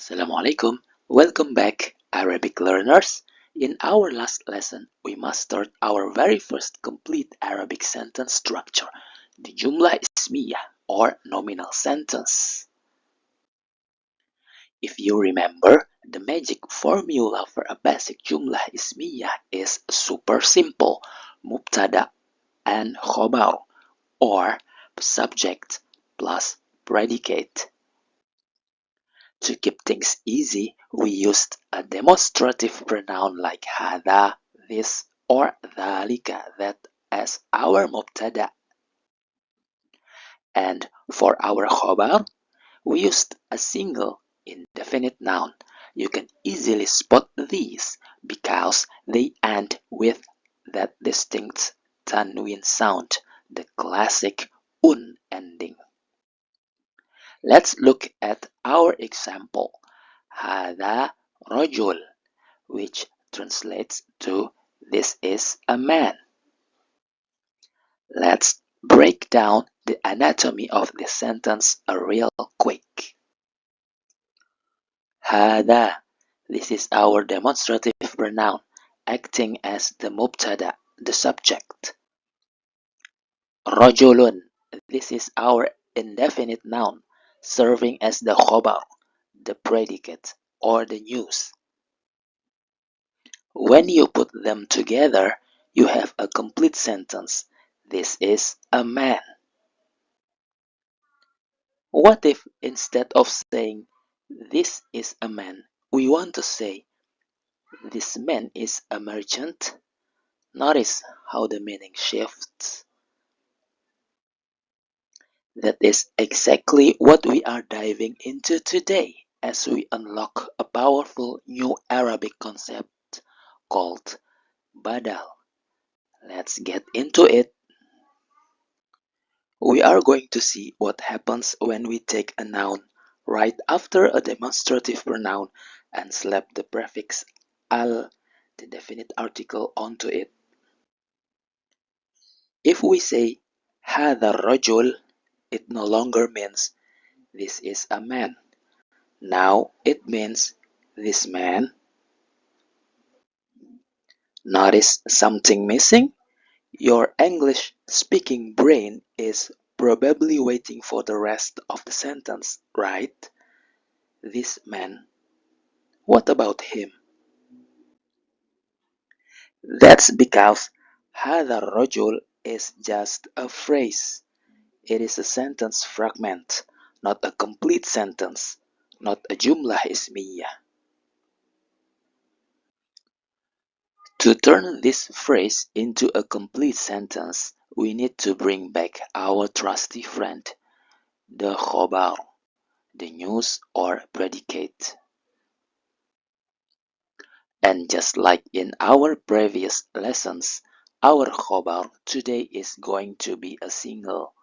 Assalamualaikum. Welcome back, Arabic learners. In our last lesson, we mastered our very first complete Arabic sentence structure, the Jumlah Ismiyyah or nominal sentence. If you remember, the magic formula for a basic Jumlah Ismiyyah is super simple, Mubtada and Khabar, or subject plus predicate. To keep things easy, we used a demonstrative pronoun like Hadha, this, or dhalika, that as our mubtada. And for our khabar, we used a single indefinite noun. You can easily spot these because they end with that distinct tanwin sound, the classic un ending. Let's look at our example. Hadha rajul, which translates to this is a man. Let's break down the anatomy of this sentence real quick. Hadha, this is our demonstrative pronoun acting as the mubtada, the subject. Rajulun, this is our indefinite noun serving as the khabar, the predicate or the news. When you put them together, you have a complete sentence. This is a man. What if instead of saying this is a man, we want to say this man is a merchant? Notice how the meaning shifts. That is exactly what we are diving into today as we unlock a powerful new Arabic concept called Badal. Let's get into it. We are going to see what happens when we take a noun right after a demonstrative pronoun and slap the prefix al, the definite article, onto it. If we say Hadha rajul, it no longer means this is a man. Now it means this man. Notice something missing? Your English speaking brain is probably waiting for the rest of the sentence, right? This man. What about him? That's because Hadha rajul is just a phrase. It is a sentence fragment, not a complete sentence, not a Jumlah Ismiyyah. To turn this phrase into a complete sentence, we need to bring back our trusty friend, the khabar, the news or predicate. And just like in our previous lessons, our khabar today is going to be a single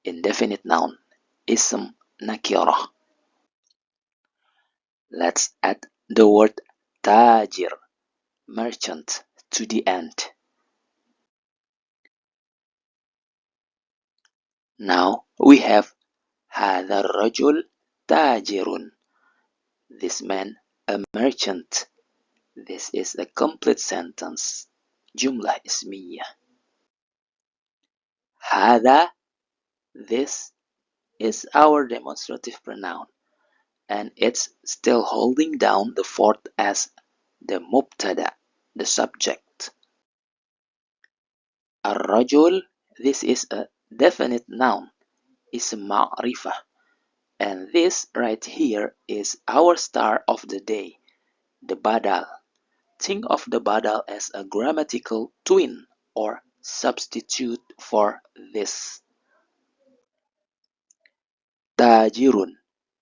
indefinite noun, ism nakirah. Let's add the word tajir, merchant, to the end. Now we have Hadha rajul tajirun, this man a merchant. This is a complete sentence, Jumlah Ismiyyah. Hadha, this, is our demonstrative pronoun, and it's still holding down the fort as the mubtada, the subject. Ar-rajul, this is a definite noun, ism ma'rifah, and this right here is our star of the day, the badal. Think of the badal as a grammatical twin or substitute for this. Tajirun,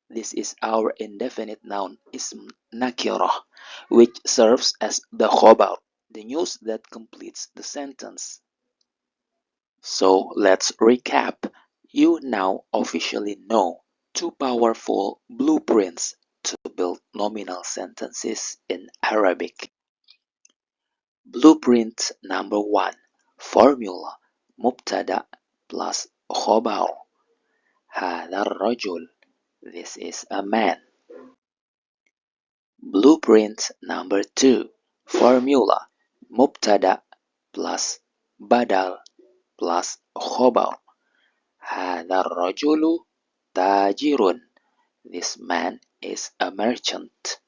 this is our indefinite noun ism nakirah, which serves as the khabar, the news that completes the sentence. So let's recap. You now officially know two powerful blueprints to build nominal sentences in Arabic. Blueprint number 1. Formula Mubtada plus khabar. Hadha rajul. This is a man. Blueprint number 2. Formula Mubtada plus Badal plus Khabar. Hadha ar-rajulu tajirun. This man is a merchant.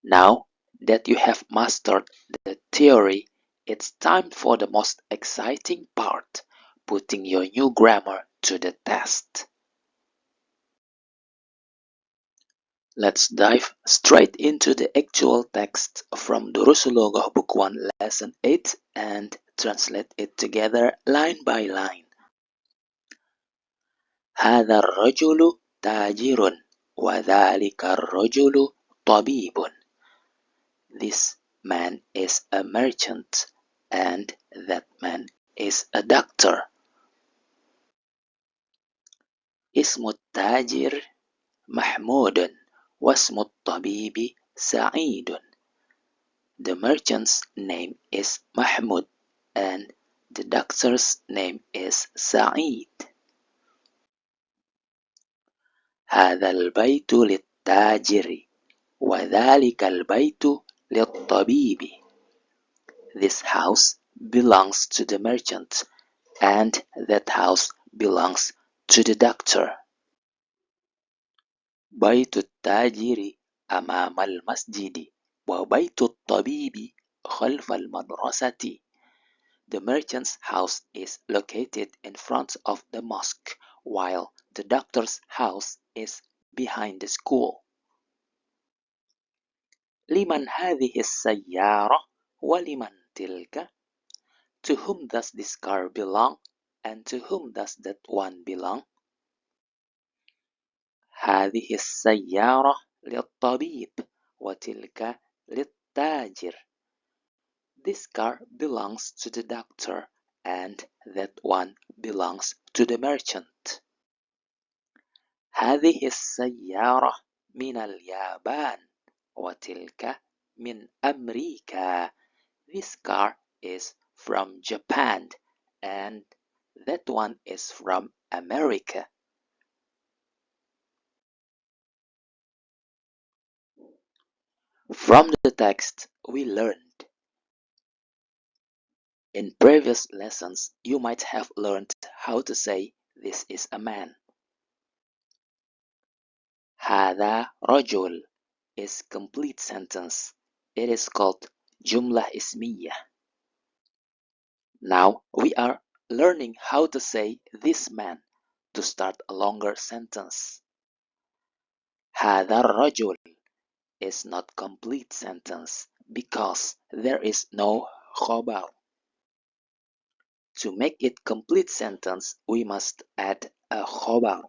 Now that you have mastered the theory, it's time for the most exciting part, putting your new grammar to the test. Let's dive straight into the actual text from Durusul Lughah Book 1 Lesson 8 and translate it together line by line. هذا الرجل تاجر وذلك الرجل طبيب. This man is a merchant and that man is a doctor. اسم التاجر محمود واسم الطبيب سعيد. The merchant's name is Mahmud and the doctor's name is Sa'id. هذا البيت للتاجر وذلك البيت للطبيب. This house belongs to the merchant and that house belongs to the doctor. بيت التاجر أمام المسجد وبيت الطبيب خلف المدرسة. The merchant's house is located in front of the mosque, while the doctor's house is behind the school. لمن هذه السيارة ولمن تلك? To whom does this car belong and to whom does that one belong? هذه السيارة للطبيب وتلك للتاجر. This car belongs to the doctor and that one belongs to the merchant. هذه السيارة من اليابان وتلك من أمريكا. This car is from Japan and that one is from America. From the text we learned. In previous lessons, you might have learned how to say this is a man. هذا رجل is complete sentence. It is called Jumlah Ismiyyah. Now we are learning how to say this man to start a longer sentence. هذا الرجل is not complete sentence because there is no khabar. To make it complete sentence, we must add a khabar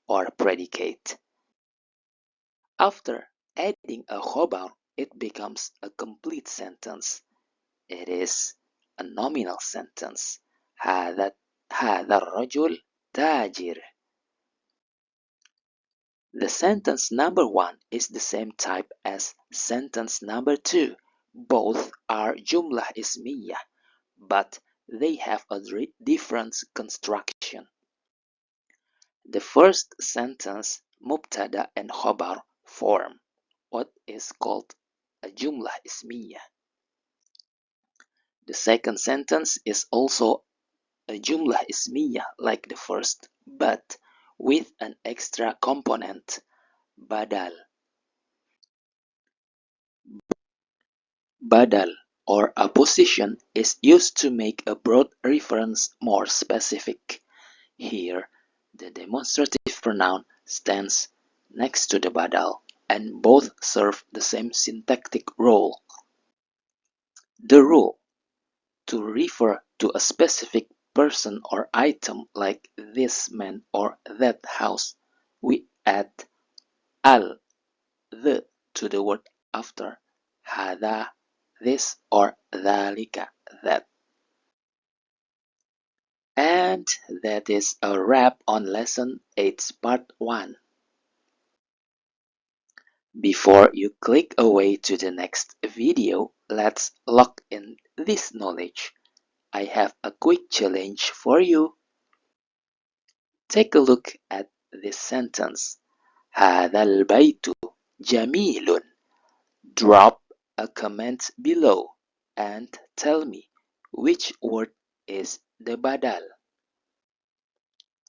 or predicate. After adding a khabar, it becomes a complete sentence. It is a nominal sentence. هذا الرجل تاجر. The sentence number 1 is the same type as sentence number 2. Both are Jumlah Ismiyyah, but they have a different construction. The first sentence, Mubtada and Khabar, form what is called a Jumlah Ismiyyah. The second sentence is also a Jumlah Ismiyyah like the first, but with an extra component, Badal. Badal or apposition is used to make a broad reference more specific. Here, the demonstrative pronoun stands next to the badal, and both serve the same syntactic role. The rule: to refer to a specific person or item like this man or that house, we add al, the, to the word after hadha, this, or dhalika, that. And that is a wrap on lesson 8 part 1. Before you click away to the next video, let's lock in this knowledge. I have a quick challenge for you. Take a look at this sentence. هذا البيت Jamilun. Drop a comment below and tell me which word is the badal.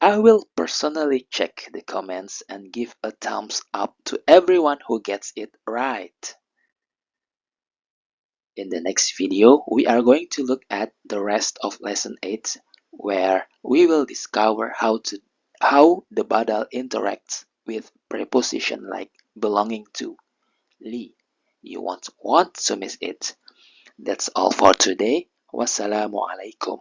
I will personally check the comments and give a thumbs up to everyone who gets it right. In the next video, we are going to look at the rest of lesson 8, where we will discover how the badal interacts with preposition like belonging to, li. You won't want to miss it. That's all for today. Wassalamu alaikum.